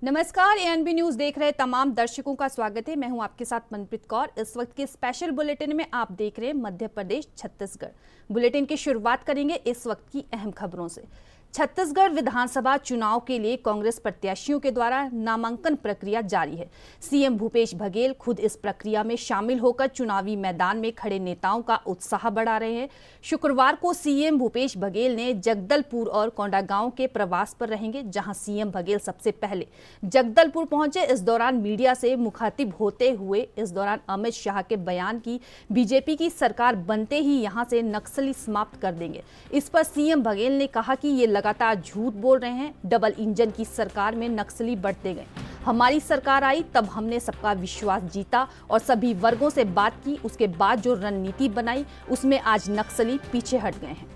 नमस्कार, ANB news देख रहे तमाम दर्शकों का स्वागत है। मैं हूं आपके साथ मनप्रीत कौर। इस वक्त के स्पेशल बुलेटिन में आप देख रहे हैं मध्य प्रदेश छत्तीसगढ़। बुलेटिन की शुरुआत करेंगे इस वक्त की अहम खबरों से। छत्तीसगढ़ विधानसभा चुनाव के लिए कांग्रेस प्रत्याशियों के द्वारा नामांकन प्रक्रिया जारी है। सीएम भूपेश बघेल खुद इस प्रक्रिया में शामिल होकर चुनावी मैदान में खड़े नेताओं का उत्साह बढ़ा रहे हैं। शुक्रवार को सीएम भूपेश बघेल ने जगदलपुर और कोंडागांव के प्रवास पर रहेंगे, जहां सीएम बघेल सबसे पहले जगदलपुर पहुंचे। इस दौरान मीडिया से मुखातिब होते हुए इस दौरान अमित शाह के बयान की बीजेपी की सरकार बनते ही यहां से नक्सली समाप्त कर देंगे। इस पर सीएम बघेल ने कहा कि ये लगातार झूठ बोल रहे हैं। डबल इंजन की सरकार में नक्सली बढ़ते गए। हमारी सरकार आई तब हमने सबका विश्वास जीता और सभी वर्गों से बात की। उसके बाद जो रणनीति बनाई उसमें आज नक्सली पीछे हट गए हैं।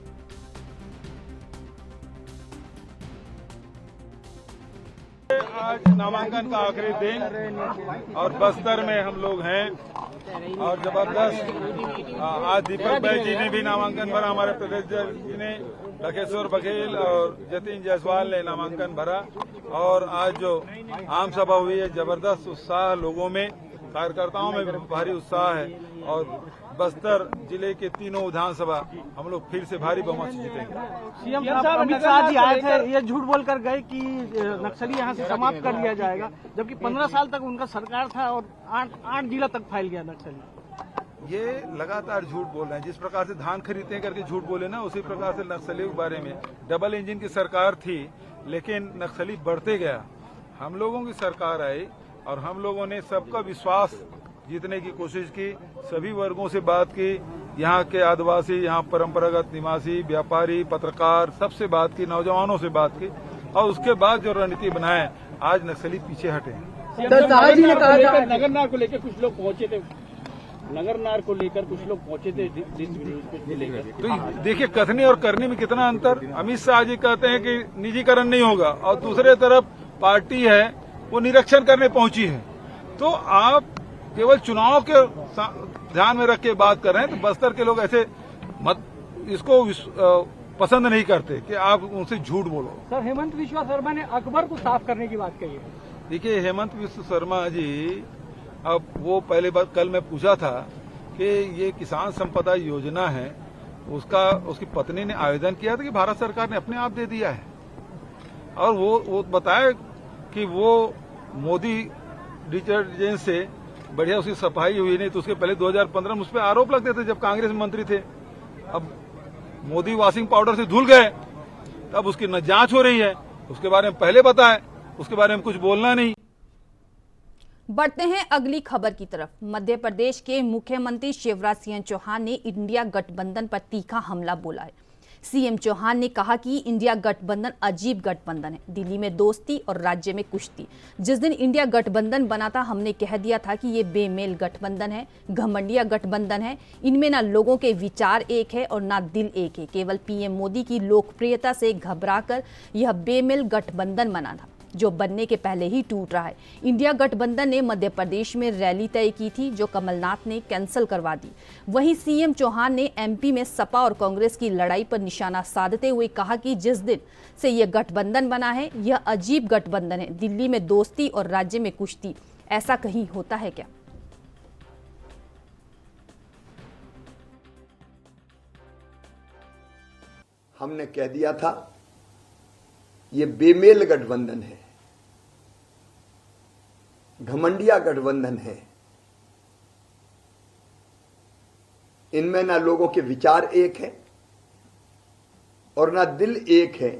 आज नामांकन का आखिरी दिन और बस्तर में हम लोग हैं और जबरदस्त आज दीपक भाई जी ने भी नामांकन भरा, हमारे प्रदेश जी ने, लखेश्वर बघेल और जतिन जायसवाल ने नामांकन भरा और आज जो आम सभा हुई है जबरदस्त उत्साह लोगों में, कार्यकर्ताओं में भारी उत्साह है और बस्तर जिले के तीनों विधानसभा हम लोग फिर से भारी बहुमत से जीतेंगे। सीएम साहब अमित शाह जी आए थे, ये झूठ बोलकर गए कि नक्सली यहाँ से समाप्त कर लिया जाएगा, जबकि 15 साल तक उनका सरकार था और 8 जिला तक फैल गया नक्सली। ये लगातार झूठ बोल रहे हैं। जिस प्रकार से धान खरीदते करके झूठ बोले ना, उसी प्रकार से नक्सलियों के बारे में। डबल इंजन की सरकार थी लेकिन नक्सली बढ़ते गया। हम लोगों की सरकार आई और हम लोगों ने सबका विश्वास जीतने की कोशिश की, सभी वर्गों से बात की, यहाँ के आदिवासी, यहाँ परंपरागत निवासी, व्यापारी, पत्रकार, सबसे बात की, नौजवानों से बात की और उसके बाद जो रणनीति बनाए आज नक्सली पीछे हटे। नगरनार को लेकर कुछ लोग पहुंचे थे, नगरनार को लेकर कुछ लोग पहुंचे थे तो देखिए कथनी और करनी में कितना अंतर। अमित शाह जी कहते हैं कि निजीकरण नहीं होगा और दूसरे तरफ पार्टी है वो निरीक्षण करने पहुंची है। तो आप केवल चुनाव के ध्यान में रख के बात कर रहे हैं, तो बस्तर के लोग ऐसे मत इसको पसंद नहीं करते कि आप उनसे झूठ बोलो। सर, हेमंत विश्व शर्मा ने अकबर को साफ करने की बात कही है। देखिए हेमंत विश्व शर्मा जी, अब वो पहले बात कल मैं पूछा था कि ये किसान संपदा योजना है, उसकी पत्नी ने आवेदन किया था कि भारत सरकार ने अपने आप दे दिया है और वो बताया कि वो मोदी डिटर्जेंट से बढ़िया उसकी सफाई हुई नहीं। तो उसके पहले 2015 में उस पर आरोप लगते थे जब कांग्रेस मंत्री थे। अब मोदी वॉशिंग पाउडर से धुल गए, तब उसकी न जांच हो रही है, उसके बारे में पहले बताए, उसके बारे में कुछ बोलना नहीं। बढ़ते हैं अगली खबर की तरफ। मध्य प्रदेश के मुख्यमंत्री शिवराज सिंह चौहान ने इंडिया गठबंधन पर तीखा हमला बोला है। सीएम चौहान ने कहा कि इंडिया गठबंधन अजीब गठबंधन है, दिल्ली में दोस्ती और राज्य में कुश्ती। जिस दिन इंडिया गठबंधन बना था हमने कह दिया था कि ये बेमेल गठबंधन है, घमंडिया गठबंधन है। इनमें ना लोगों के विचार एक है और ना दिल एक है। केवल पीएम मोदी की लोकप्रियता से घबराकर यह बेमेल गठबंधन बना था, जो बनने के पहले ही टूट रहा है। इंडिया गठबंधन ने मध्य प्रदेश में रैली तय की थी, जो कमलनाथ ने कैंसिल करवा दी। वहीं सीएम चौहान ने एमपी में सपा और कांग्रेस की लड़ाई पर निशाना साधते हुए कहा कि जिस दिन से यह गठबंधन बना है यह अजीब गठबंधन है, दिल्ली में दोस्ती और राज्य में कुश्ती। ऐसा कहीं होता है क्या? हमने कह दिया था ये बेमेल गठबंधन है, घमंडिया गठबंधन है। इनमें ना लोगों के विचार एक है और ना दिल एक है।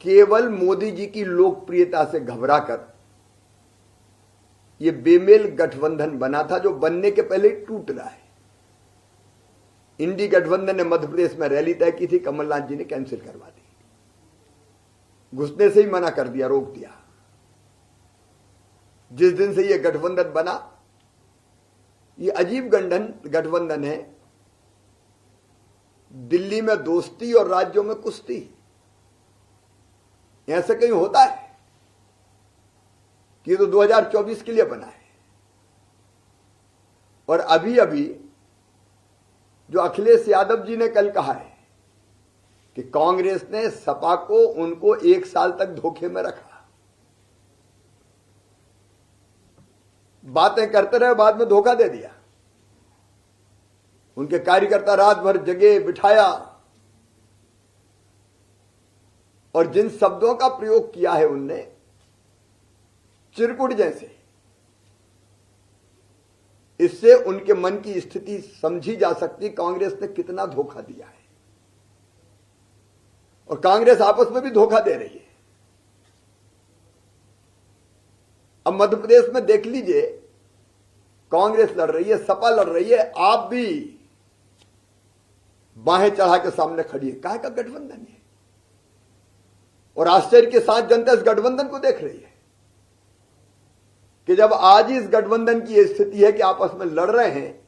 केवल मोदी जी की लोकप्रियता से घबराकर ये बेमेल गठबंधन बना था, जो बनने के पहले ही टूट रहा है। इंडी गठबंधन ने मध्य प्रदेश में रैली तय की थी, कमलनाथ जी ने कैंसिल करवा दी, घुसने से ही मना कर दिया, रोक दिया। जिस दिन से यह गठबंधन बना, ये अजीब गठबंधन है, दिल्ली में दोस्ती और राज्यों में कुश्ती। ऐसे कहीं होता है कि ये तो 2024 के लिए बना है। और अभी अभी जो अखिलेश यादव जी ने कल कहा है कि कांग्रेस ने सपा को उनको 1 साल तक धोखे में रखा, बातें करते रहे, बाद में धोखा दे दिया। उनके कार्यकर्ता रात भर जगे बिठाया और जिन शब्दों का प्रयोग किया है उनने, चिरकुट जैसे, इससे उनके मन की स्थिति समझी जा सकती कांग्रेस ने कितना धोखा दिया है। और कांग्रेस आपस में भी धोखा दे रही है। अब मध्य प्रदेश में देख लीजिए, कांग्रेस लड़ रही है, सपा लड़ रही है, आप भी बाहें चढ़ा के सामने खड़ी है। काहे का गठबंधन है? और आश्चर्य के साथ जनता इस गठबंधन को देख रही है कि जब आज इस गठबंधन की स्थिति है कि आपस में लड़ रहे हैं,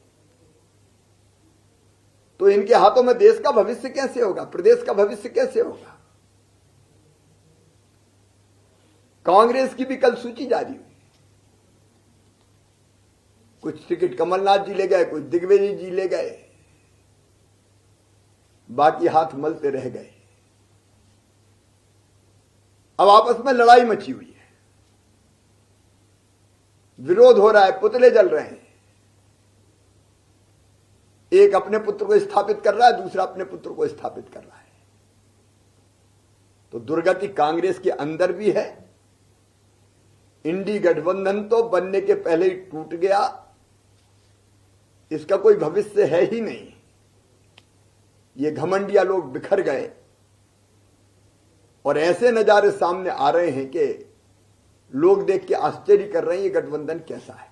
तो इनके हाथों में देश का भविष्य कैसे होगा, प्रदेश का भविष्य कैसे होगा? कांग्रेस की भी कल सूची जारी हुई। कुछ टिकट कमलनाथ जी ले गए, कुछ दिग्विजय जी ले गए, बाकी हाथ मलते रह गए। अब आपस में लड़ाई मची हुई है, विरोध हो रहा है, पुतले जल रहे हैं। एक अपने पुत्र को स्थापित कर रहा है, दूसरा अपने पुत्र को स्थापित कर रहा है। तो दुर्गति कांग्रेस के अंदर भी है। इंडी गठबंधन तो बनने के पहले ही टूट गया, इसका कोई भविष्य है ही नहीं। ये घमंडिया लोग बिखर गए और ऐसे नजारे सामने आ रहे हैं कि लोग देख के आश्चर्य कर रहे हैं, ये गठबंधन कैसा है।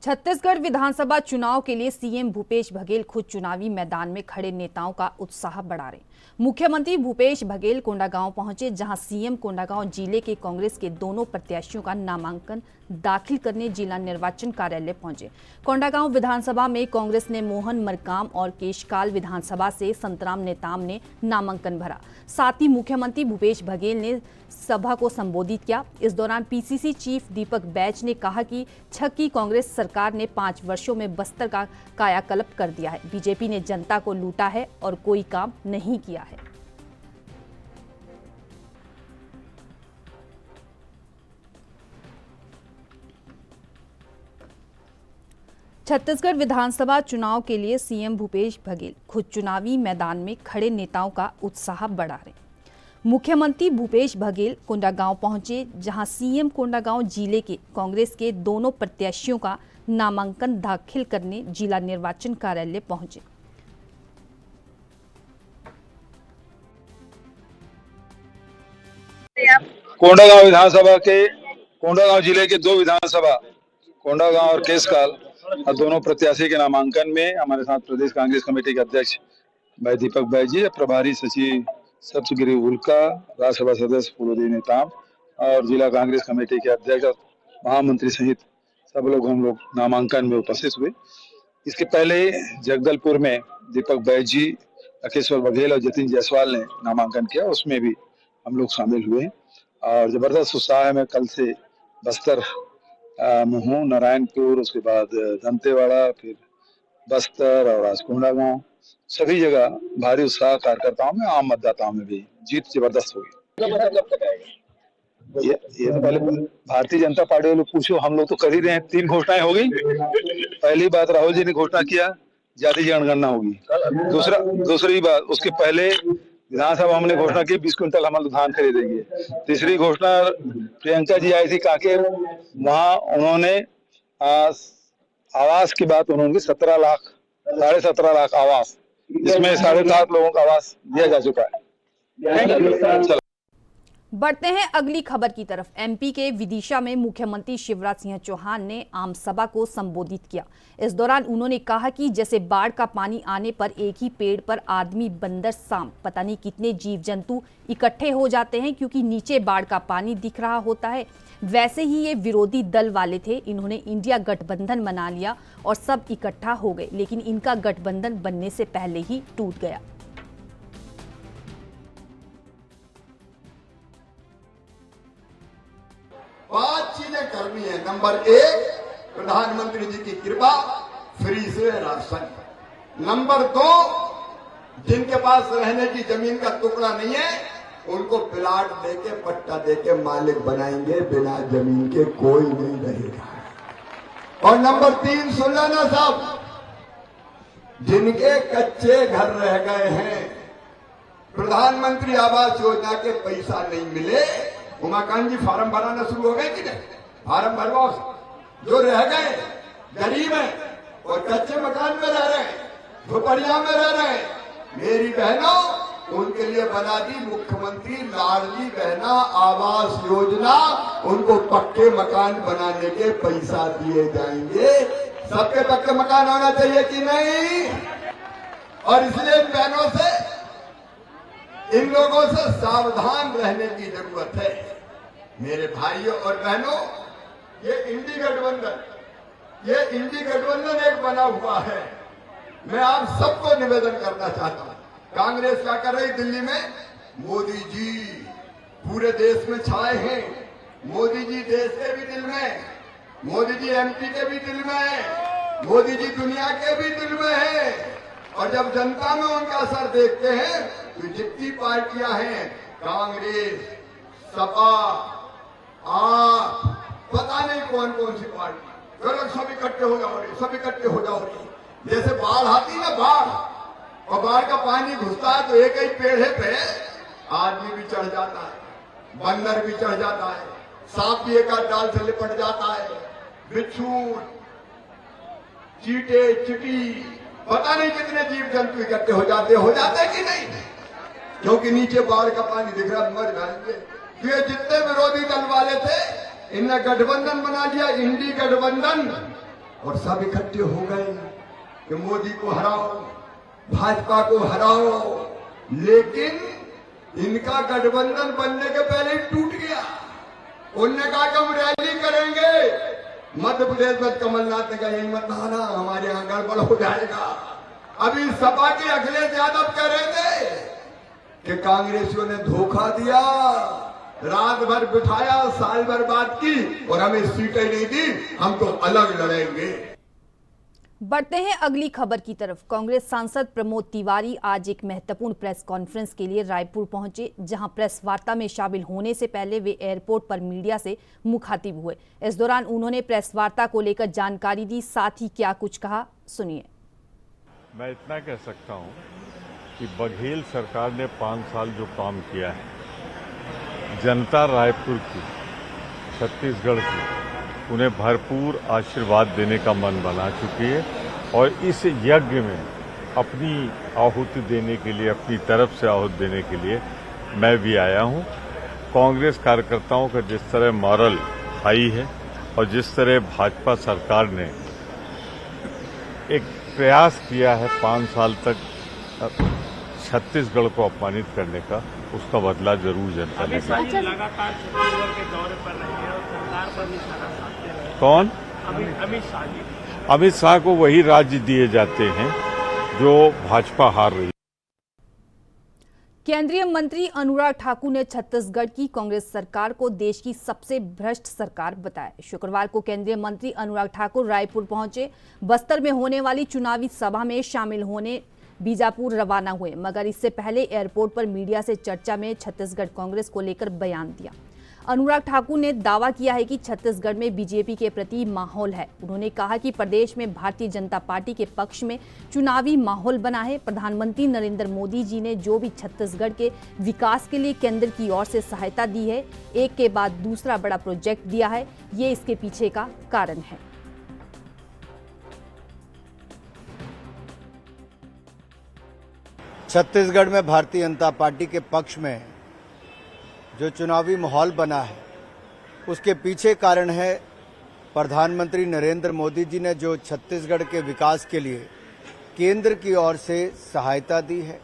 छत्तीसगढ़ विधानसभा चुनाव के लिए सीएम भूपेश बघेल खुद चुनावी मैदान में खड़े नेताओं का उत्साह बढ़ा रहे। मुख्यमंत्री भूपेश बघेल कोंडागांव पहुंचे, जहां सीएम कोंडागांव जिले के कांग्रेस के दोनों प्रत्याशियों का नामांकन दाखिल करने जिला निर्वाचन कार्यालय पहुंचे। कोंडागांव विधानसभा में कांग्रेस ने मोहन मरकाम और केशकाल विधानसभा से संतराम नेताम ने नामांकन भरा। साथ ही मुख्यमंत्री भूपेश बघेल ने सभा को संबोधित किया। इस दौरान पीसीसी चीफ दीपक बैज ने कहा कि छक्की कांग्रेस सरकार ने 5 वर्षों में बस्तर का कायाकल्प कर दिया है। बीजेपी ने जनता को लूटा है और कोई काम नहीं किया है। छत्तीसगढ़ विधानसभा चुनाव के लिए सीएम भूपेश बघेल खुद चुनावी मैदान में खड़े नेताओं का उत्साह बढ़ा रहे। मुख्यमंत्री भूपेश बघेल कोंडागांव पहुंचे, जहां सीएम कोंडागांव जिले के कांग्रेस के दोनों प्रत्याशियों का नामांकन दाखिल करने जिला निर्वाचन कार्यालय पहुंचे। कोंडागांव विधानसभा के कोंडागांव जिले के 2 विधानसभा कोंडागांव और केशकाल और दोनों प्रत्याशी के नामांकन में हमारे साथ प्रदेश कांग्रेस कमेटी के अध्यक्ष भाई दीपक भाई जी, प्रभारी सचिव सप्तगिरी उल्का, राज्यसभा सदस्य फूलोदी नेताम और जिला कांग्रेस कमेटी के अध्यक्ष और महामंत्री सहित सब लोग हम लोग नामांकन में उपस्थित हुए। इसके पहले जगदलपुर में दीपक बैज जी, राकेश्वर बघेल और जतिन जायसवाल ने नामांकन किया, उसमें भी हम लोग शामिल हुए और जबरदस्त उत्साह है। मैं कल से बस्तर में हूँ, नारायणपुर, उसके बाद दंतेवाड़ा, फिर बस्तर और आज कोंडागांव, सभी जगह भारी उत्साह कार्यकर्ताओं में, आम मतदाताओं में भी। जीत जबरदस्त होगी। ये तो पहले भारतीय जनता पार्टी वालों पूछो, हम लोग तो कर ही रहे हैं। 3 घोषणाएं हो गई। पहली बात राहुल जी ने घोषणा किया जाति जनगणना होगी। दूसरी बात, उसके पहले विधानसभा हमने घोषणा की 20 क्विंटल हम लोग धान खरीदेंगे। तीसरी घोषणा प्रियंका जी आई थी कांकेर, वहां उन्होंने आवास की बात उन्होंने 17 लाख 17.5 लाख आवास, इसमें 7.5 लोगों का आवास दिया जा चुका है। बढ़ते हैं अगली खबर की तरफ। एमपी के विदिशा में मुख्यमंत्री शिवराज सिंह चौहान ने आम सभा को संबोधित किया। इस दौरान उन्होंने कहा कि जैसे बाढ़ का पानी आने पर एक ही पेड़ पर आदमी, बंदर, सांप, पता नहीं कितने जीव जंतु इकट्ठे हो जाते हैं क्योंकि नीचे बाढ़ का पानी दिख रहा होता है, वैसे ही ये विरोधी दल वाले थे। इन्होंने इंडिया गठबंधन बना लिया और सब इकट्ठा हो गए, लेकिन इनका गठबंधन बनने से पहले ही टूट गया। 5 चीजें करनी है। नंबर 1 प्रधानमंत्री जी की कृपा, फ्री से राशन। नंबर 2 जिनके पास रहने की जमीन का टुकड़ा नहीं है उनको प्लाट देके पट्टा देके मालिक बनाएंगे, बिना जमीन के कोई नहीं रहेगा। और नंबर 3 सुन लेना साहब, जिनके कच्चे घर रह गए हैं, प्रधानमंत्री आवास योजना के पैसा नहीं मिले, उमाकांत जी फार्म भराना शुरू हो गए कि नहीं? फार्म भरवाओ। जो रह गए गरीब हैं और कच्चे मकान में रह रहे हैं, झोपड़िया में रह रहे हैं, मेरी बहनों, उनके लिए बना दी मुख्यमंत्री लाडली बहना आवास योजना। उनको पक्के मकान बनाने के पैसा दिए जाएंगे। सबके पक्के मकान होना चाहिए कि नहीं? और इसलिए इन बहनों से, इन लोगों से सावधान रहने की जरूरत है। मेरे भाइयों और बहनों, ये इंडी गठबंधन एक बना हुआ है। मैं आप सबको निवेदन करना चाहता हूं, कांग्रेस क्या कर रही दिल्ली में? मोदी जी पूरे देश में छाए हैं। मोदी जी देश के भी दिल में, मोदी जी एमपी के भी दिल में है, मोदी जी दुनिया के भी दिल में है। और जब जनता में उनका असर देखते हैं तो जितनी पार्टियां हैं, कांग्रेस, सपा, आप, पता नहीं कौन कौन सी पार्टी, जो लोग सब इकट्ठे हो जाओ रही, सब इकट्ठे हो जाओ रही। जैसे बाढ़ आती ना, बाढ़, और बाढ़ का पानी घुसता है तो एक ही पेड़ पे आदमी भी चढ़ जाता है, बंदर भी चढ़ जाता है, सांप भी एक आध डाल से लिपट जाता है, बिच्छू, चीटे, चिटी, पता नहीं कितने जीव जंतु इकट्ठे हो जाते कि नहीं? क्योंकि नीचे बाढ़ का पानी दिख रहा, मर जाएंगे। तो ये जितने विरोधी दल वाले थे, इनने गठबंधन बना लिया, इंडी गठबंधन, और सब इकट्ठे हो गए कि मोदी को हराओ, भाजपा को हराओ। लेकिन इनका गठबंधन बनने के पहले ही टूट गया। उनने कहा कि हम रैली करेंगे। मध्य प्रदेश में कमलनाथ ने कहा यही मत आना, हमारे यहां गड़बड़ हो जाएगा। अभी सपा के अखिलेश यादव कह रहे थे कि कांग्रेसियों ने धोखा दिया, रात भर बिठाया, साल भर बात की और हमें सीटें नहीं दी, हम तो अलग लड़ेंगे। बढ़ते हैं अगली खबर की तरफ। कांग्रेस सांसद प्रमोद तिवारी आज एक महत्वपूर्ण प्रेस कॉन्फ्रेंस के लिए रायपुर पहुंचे, जहां प्रेस वार्ता में शामिल होने से पहले वे एयरपोर्ट पर मीडिया से मुखातिब हुए। इस दौरान उन्होंने प्रेस वार्ता को लेकर जानकारी दी, साथ ही क्या कुछ कहा, सुनिए। मैं इतना कह सकता हूं कि बघेल सरकार ने 5 साल जो काम किया है, जनता रायपुर की, छत्तीसगढ़ की, उन्हें भरपूर आशीर्वाद देने का मन बना चुकी है। और इस यज्ञ में अपनी आहुति देने के लिए, अपनी तरफ से आहुति देने के लिए मैं भी आया हूं। कांग्रेस कार्यकर्ताओं का जिस तरह मॉरल हाई है और जिस तरह भाजपा सरकार ने एक प्रयास किया है 5 साल तक छत्तीसगढ़ को अपमानित करने का, उसका बदला जरूर जनता ने लिया। लगातार छत्तीसगढ़ के दौरे पर रहेंगे और सरकार पर निशाना साधते रहे। कौन? अमित शाह जी। अमित शाह को वही राज्य दिए जाते हैं जो भाजपा हार रही है। केंद्रीय मंत्री अनुराग ठाकुर ने छत्तीसगढ़ की कांग्रेस सरकार को देश की सबसे भ्रष्ट सरकार बताया। शुक्रवार को केंद्रीय मंत्री अनुराग ठाकुर रायपुर पहुंचे। बस्तर में होने वाली चुनावी सभा में शामिल होने बीजापुर रवाना हुए, मगर इससे पहले एयरपोर्ट पर मीडिया से चर्चा में छत्तीसगढ़ कांग्रेस को लेकर बयान दिया। अनुराग ठाकुर ने दावा किया है कि छत्तीसगढ़ में बीजेपी के प्रति माहौल है। उन्होंने कहा कि प्रदेश में भारतीय जनता पार्टी के पक्ष में चुनावी माहौल बना है। प्रधानमंत्री नरेंद्र मोदी जी ने जो भी छत्तीसगढ़ के विकास के लिए केंद्र की ओर से सहायता दी है, एक के बाद दूसरा बड़ा प्रोजेक्ट दिया है, ये इसके पीछे का कारण है। छत्तीसगढ़ में भारतीय जनता पार्टी के पक्ष में जो चुनावी माहौल बना है, उसके पीछे कारण है प्रधानमंत्री नरेंद्र मोदी जी ने जो छत्तीसगढ़ के विकास के लिए केंद्र की ओर से सहायता दी है,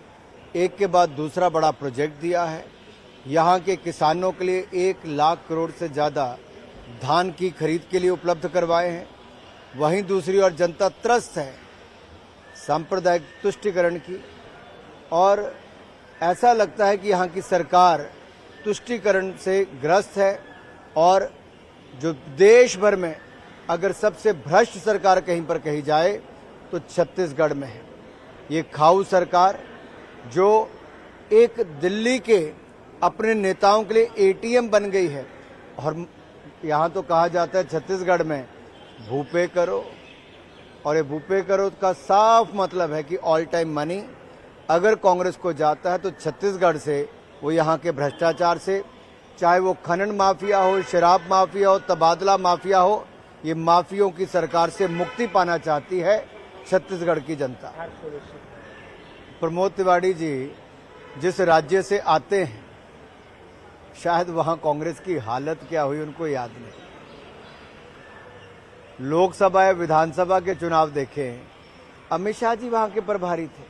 एक के बाद दूसरा बड़ा प्रोजेक्ट दिया है। यहाँ के किसानों के लिए 1 लाख करोड़ से ज़्यादा धान की खरीद के लिए उपलब्ध करवाए हैं। वहीं दूसरी ओर जनता त्रस्त है सांप्रदायिक तुष्टीकरण की, और ऐसा लगता है कि यहाँ की सरकार तुष्टीकरण से ग्रस्त है और जो देश भर में अगर सबसे भ्रष्ट सरकार कहीं पर कही जाए तो छत्तीसगढ़ में है। ये खाऊ सरकार जो एक दिल्ली के अपने नेताओं के लिए एटीएम बन गई है। और यहाँ तो कहा जाता है छत्तीसगढ़ में भूपे करो, और ये भूपे करो का साफ मतलब है कि ऑल टाइम मनी अगर कांग्रेस को जाता है तो छत्तीसगढ़ से, वो यहाँ के भ्रष्टाचार से, चाहे वो खनन माफिया हो, शराब माफिया हो, तबादला माफिया हो, ये माफियों की सरकार से मुक्ति पाना चाहती है छत्तीसगढ़ की जनता। प्रमोद तिवारी जी जिस राज्य से आते हैं, शायद वहां कांग्रेस की हालत क्या हुई उनको याद नहीं। लोकसभा या विधानसभा के चुनाव देखे, अमित शाह जी वहां के प्रभारी थे,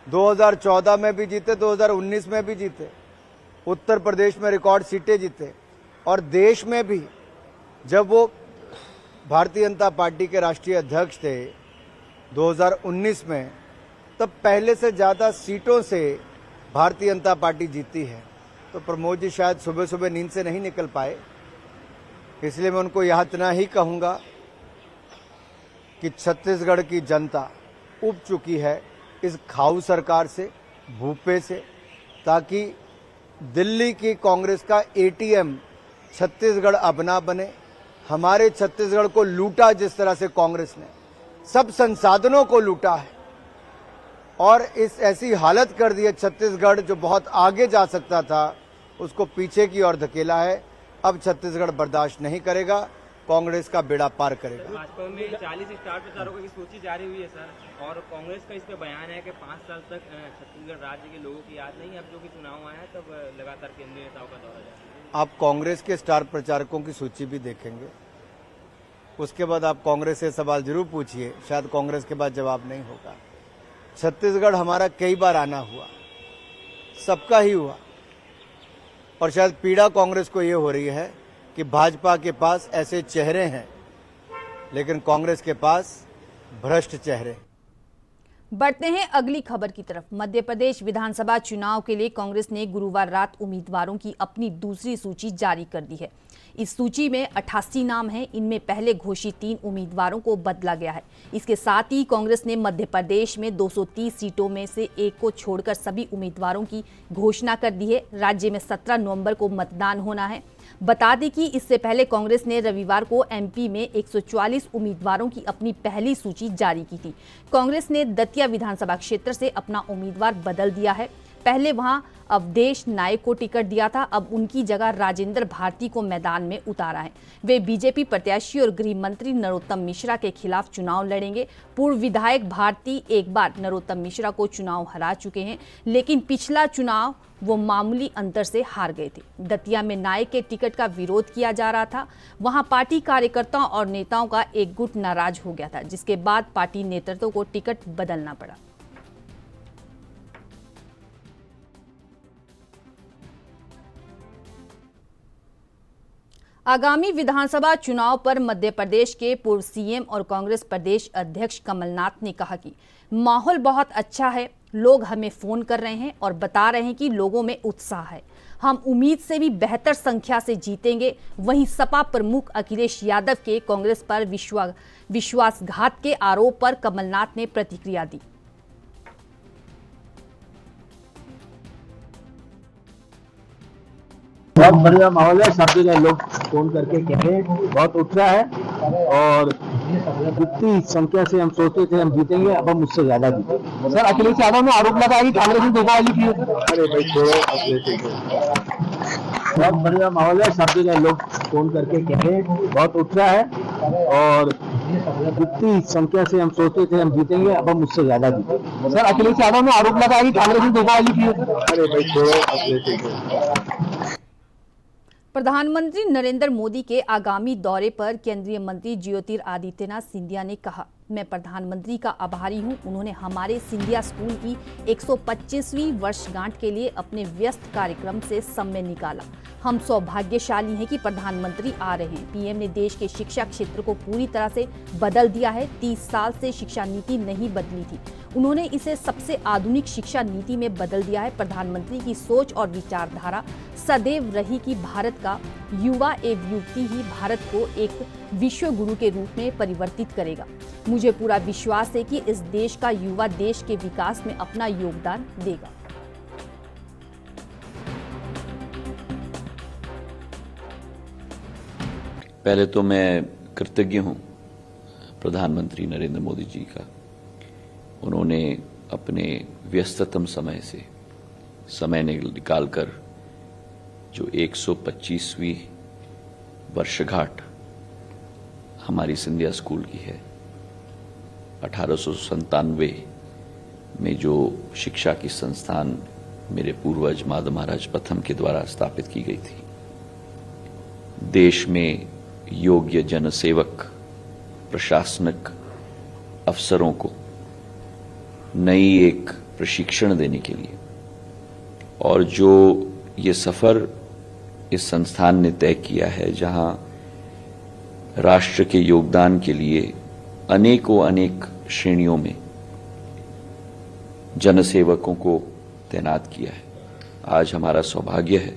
2014 में भी जीते, 2019 में भी जीते, उत्तर प्रदेश में रिकॉर्ड सीटें जीते, और देश में भी जब वो भारतीय जनता पार्टी के राष्ट्रीय अध्यक्ष थे 2019 में, तब पहले से ज्यादा सीटों से भारतीय जनता पार्टी जीती है। तो प्रमोद जी शायद सुबह सुबह नींद से नहीं निकल पाए, इसलिए मैं उनको यह इतना ही कहूंगा कि छत्तीसगढ़ की जनता उब चुकी है इस खाऊ सरकार से, भूपे से, ताकि दिल्ली की कांग्रेस का एटीएम छत्तीसगढ़ अब ना बने। हमारे छत्तीसगढ़ को लूटा जिस तरह से कांग्रेस ने, सब संसाधनों को लूटा है और इस ऐसी हालत कर दी है छत्तीसगढ़ जो बहुत आगे जा सकता था उसको पीछे की ओर धकेला है। अब छत्तीसगढ़ बर्दाश्त नहीं करेगा, कांग्रेस का बेड़ा पार करेगा। भाजपा में 40 स्टार प्रचारकों की सूची जारी हुई है सर, और कांग्रेस का इस पे बयान है कि 5 साल तक छत्तीसगढ़ राज्य के लोगों की याद नहीं, अब जो भी चुनाव आया है तब लगातार केंद्रीय नेताओं का दौरा जाएगा। आप कांग्रेस के स्टार प्रचारकों की सूची भी देखेंगे, उसके बाद आप कांग्रेस से सवाल जरूर पूछिए, शायद कांग्रेस के बाद जवाब नहीं होगा। छत्तीसगढ़ हमारा कई बार आना हुआ, सबका ही हुआ, और शायद पीड़ा कांग्रेस को ये हो रही है कि भाजपा के पास ऐसे चेहरे हैं लेकिन कांग्रेस के पास भ्रष्ट चेहरे। बढ़ते हैं अगली खबर की तरफ। मध्य प्रदेश विधानसभा चुनाव के लिए कांग्रेस ने गुरुवार रात उम्मीदवारों की अपनी दूसरी सूची जारी कर दी है। इस सूची में 88 नाम हैं। इनमें पहले घोषित 3 उम्मीदवारों को बदला गया है। इसके साथ ही कांग्रेस ने मध्य प्रदेश में 230 सीटों में से एक को छोड़कर सभी उम्मीदवारों की घोषणा कर दी है। राज्य में 17 नवंबर को मतदान होना है। बता दें कि इससे पहले कांग्रेस ने रविवार को एमपी में 144 उम्मीदवारों की अपनी पहली सूची जारी की थी। कांग्रेस ने दतिया विधानसभा क्षेत्र से अपना उम्मीदवार बदल दिया है। पहले वहां अवधेश नायक को टिकट दिया था, अब उनकी जगह राजेंद्र भारती को मैदान में उतारा है। वे बीजेपी प्रत्याशी और गृह मंत्री नरोत्तम मिश्रा के खिलाफ चुनाव लड़ेंगे। पूर्व विधायक भारती एक बार नरोत्तम मिश्रा को चुनाव हरा चुके हैं, लेकिन पिछला चुनाव वो मामूली अंतर से हार गए थे। दतिया में नायक के टिकट का विरोध किया जा रहा था। वहां पार्टी कार्यकर्ताओं और नेताओं का एक गुट नाराज हो गया था, जिसके बाद पार्टी नेतृत्व को टिकट बदलना पड़ा। आगामी विधानसभा चुनाव पर मध्य प्रदेश के पूर्व सीएम और कांग्रेस प्रदेश अध्यक्ष कमलनाथ ने कहा कि माहौल बहुत अच्छा है, लोग हमें फोन कर रहे हैं और बता रहे हैं कि लोगों में उत्साह है। हम उम्मीद से भी बेहतर संख्या से जीतेंगे। वहीं सपा प्रमुख अखिलेश यादव के कांग्रेस पर विश्वासघात के आरोप पर कमलनाथ ने प्रतिक्रिया दी। बहुत बढ़िया माहौल है, सब जगह लोग फोन करके कह रहे हैं बहुत उत्साह है, और जितनी संख्या से हम सोचते थे हम जीतेंगे, अब हम उससे ज्यादा जीतेंगे। सर, अखिलेश यादव ने आरोप लगाया कि कांग्रेस ने धोखाधड़ी की है। अरे भाई छोड़ो, बहुत बढ़िया माहौल है, सब जगह लोग फोन करके कह रहे हैं बहुत उत्साह है, और जितनी संख्या से हम सोचते थे हम जीतेंगे, अब हम उससे ज्यादा जीतेंगे। सर, अखिलेश यादव ने आरोप लगाया कि कांग्रेस ने धोखाधड़ी की है। अरे भाई छोड़ो। प्रधानमंत्री नरेंद्र मोदी के आगामी दौरे पर केंद्रीय मंत्री ज्योतिरादित्यनाथ सिंधिया ने कहा, मैं प्रधानमंत्री का आभारी हूं। उन्होंने हमारे सिंधिया स्कूल की 125वीं वर्षगांठ के लिए अपने व्यस्त कार्यक्रम से समय निकाला। हम सौभाग्यशाली हैं कि प्रधानमंत्री आ रहे हैं। पीएम ने देश के शिक्षा क्षेत्र को पूरी तरह से बदल दिया है। 30 साल से शिक्षा नीति नहीं बदली थी, उन्होंने इसे सबसे आधुनिक शिक्षा नीति में बदल दिया है। प्रधानमंत्री की सोच और विचारधारा सदैव रही कि भारत का युवा एवं युवती ही भारत को एक विश्व गुरु के रूप में परिवर्तित करेगा। मुझे पूरा विश्वास है कि इस देश का युवा देश के विकास में अपना योगदान देगा। पहले तो मैं कृतज्ञ हूं प्रधानमंत्री नरेंद्र मोदी जी का। उन्होंने अपने व्यस्ततम समय से समय निकालकर जो 125वीं वर्षगांठ हमारी सिंधिया स्कूल की है, 1897 में जो शिक्षा की संस्थान मेरे पूर्वज माधव महाराज प्रथम के द्वारा स्थापित की गई थी, देश में योग्य जनसेवक प्रशासनिक अफसरों को नई एक प्रशिक्षण देने के लिए, और जो ये सफर इस संस्थान ने तय किया है, जहां राष्ट्र के योगदान के लिए अनेक श्रेणियों में जनसेवकों को तैनात किया है। आज हमारा सौभाग्य है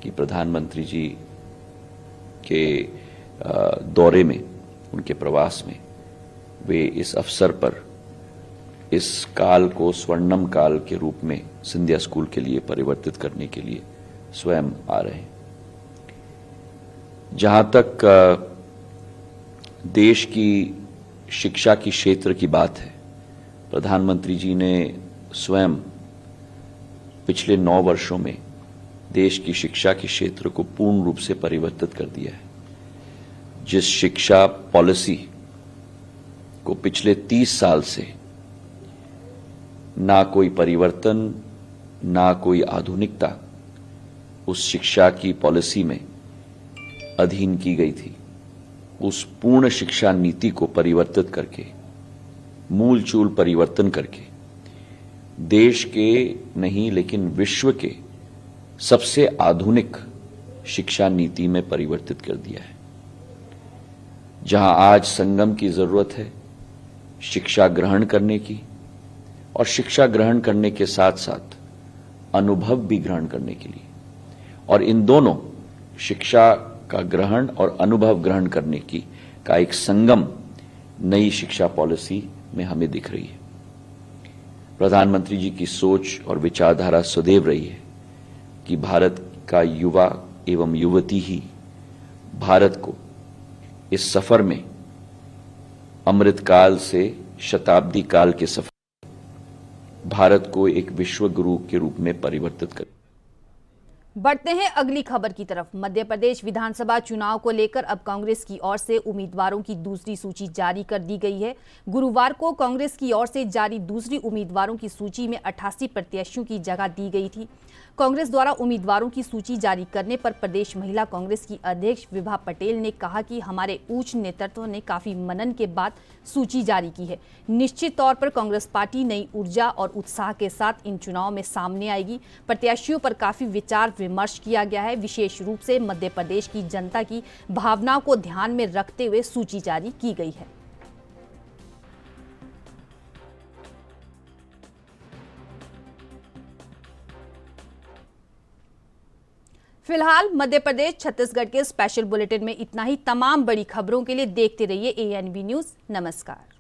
कि प्रधानमंत्री जी के दौरे में, उनके प्रवास में, वे इस अवसर पर इस काल को स्वर्णिम काल के रूप में सिंधिया स्कूल के लिए परिवर्तित करने के लिए स्वयं आ रहे हैं। जहां तक देश की शिक्षा की क्षेत्र की बात है, प्रधानमंत्री जी ने स्वयं पिछले 9 वर्षों में देश की शिक्षा के क्षेत्र को पूर्ण रूप से परिवर्तित कर दिया है। जिस शिक्षा पॉलिसी को पिछले 30 साल से ना कोई परिवर्तन, ना कोई आधुनिकता उस शिक्षा की पॉलिसी में अधीन की गई थी, उस पूर्ण शिक्षा नीति को परिवर्तित करके, मूल चूल परिवर्तन करके देश के नहीं लेकिन विश्व के सबसे आधुनिक शिक्षा नीति में परिवर्तित कर दिया है। जहां आज संगम की जरूरत है शिक्षा ग्रहण करने की, और शिक्षा ग्रहण करने के साथ साथ अनुभव भी ग्रहण करने के लिए, और इन दोनों शिक्षा का ग्रहण और अनुभव ग्रहण करने की का एक संगम नई शिक्षा पॉलिसी में हमें दिख रही है। प्रधानमंत्री जी की सोच और विचारधारा सदैव रही है कि भारत का युवा एवं युवती ही भारत को इस सफर में, अमृत काल से शताब्दी काल के सफर, भारत को एक विश्व गुरु के रूप में परिवर्तित कर। बढ़ते हैं अगली खबर की तरफ। मध्य प्रदेश विधानसभा चुनाव को लेकर अब कांग्रेस की ओर से उम्मीदवारों की दूसरी सूची जारी कर दी गई है। गुरुवार को कांग्रेस की ओर से जारी दूसरी उम्मीदवारों की सूची में 88 प्रत्याशियों की जगह दी गई थी। कांग्रेस द्वारा उम्मीदवारों की सूची जारी करने पर प्रदेश महिला कांग्रेस की अध्यक्ष विभा पटेल ने कहा कि हमारे उच्च नेतृत्व ने काफी मनन के बाद सूची जारी की है। निश्चित तौर पर कांग्रेस पार्टी नई ऊर्जा और उत्साह के साथ इन चुनाव में सामने आएगी। प्रत्याशियों पर काफी विचार विमर्श किया गया है। विशेष रूप से मध्य प्रदेश की जनता की भावनाओं को ध्यान में रखते हुए सूची जारी की गई है। फिलहाल मध्य प्रदेश छत्तीसगढ़ के स्पेशल बुलेटिन में इतना ही। तमाम बड़ी खबरों के लिए देखते रहिए ANB न्यूज़। नमस्कार।